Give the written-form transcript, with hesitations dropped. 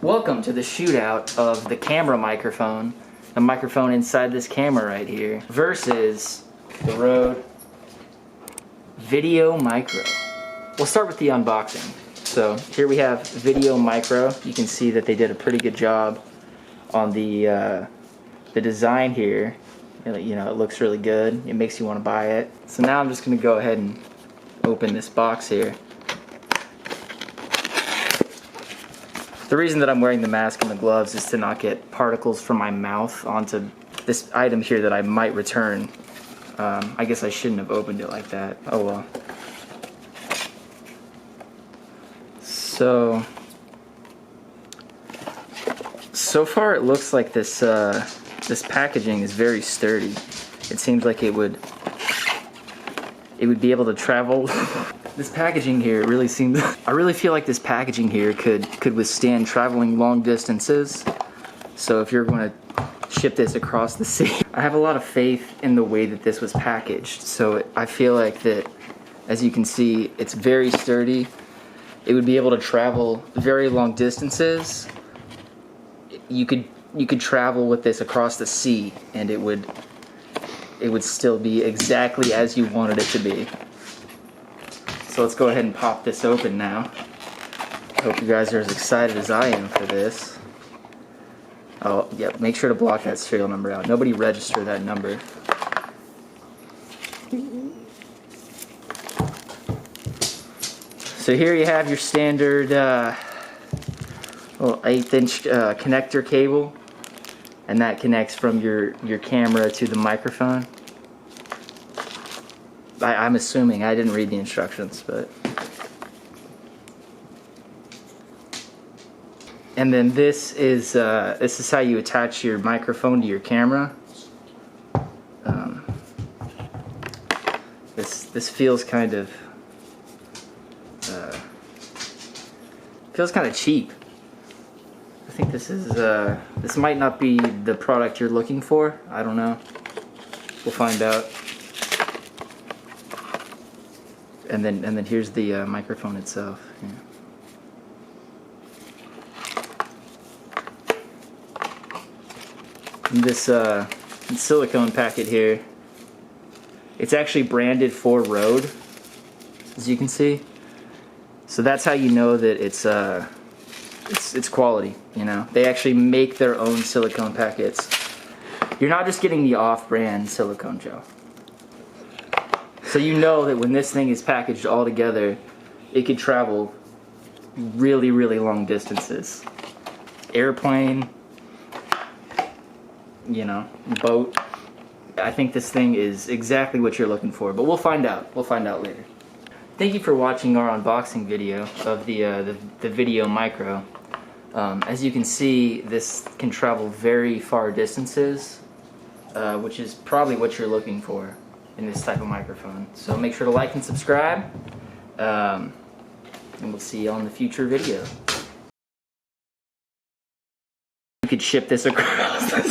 Welcome to the shootout of the camera microphone, the microphone inside this camera right here, versus the RODE VideoMicro. We'll start with the unboxing. So here we have VideoMicro. You can see that they did a pretty good job on the design here. You know, it looks really good. It makes you want to buy it. So now I'm just going to go ahead and open this box here. The reason that I'm wearing the mask and the gloves is to not get particles from my mouth onto this item here that I might return. I guess I shouldn't have opened it like that. Oh well. So far it looks like this this packaging is very sturdy. It seems like it would be able to travel. This packaging here really seems, I really feel like this packaging here could withstand traveling long distances. So if you're going to ship this across the sea, I have a lot of faith in the way that this was packaged. So I feel like that, as you can see, it's very sturdy. It would be able to travel very long distances. You could travel with this across the sea, and it would still be exactly as you wanted it to be. So let's go ahead and pop this open now. I hope you guys are as excited as I am for this. Oh, yeah, make sure to block that serial number out. Nobody register that number. So here you have your standard little 1/8" connector cable, and that connects from your camera to the microphone. I'm assuming, I didn't read the instructions, but. And then this is how you attach your microphone to your camera. This feels kind of cheap. I think this might not be the product you're looking for. I don't know. We'll find out. And then here's the microphone itself. Yeah. And this silicone packet here, it's actually branded for RODE, as you can see. So that's how you know that it's quality. You know, they actually make their own silicone packets. You're not just getting the off-brand silicone gel. So you know that when this thing is packaged all together, it could travel really, really long distances. Airplane, you know, boat. I think this thing is exactly what you're looking for, but we'll find out. We'll find out later. Thank you for watching our unboxing video of the VideoMicro. As you can see, this can travel very far distances, which is probably what you're looking for in this type of microphone. So make sure to like and subscribe, and we'll see you on the future video. You could ship this across the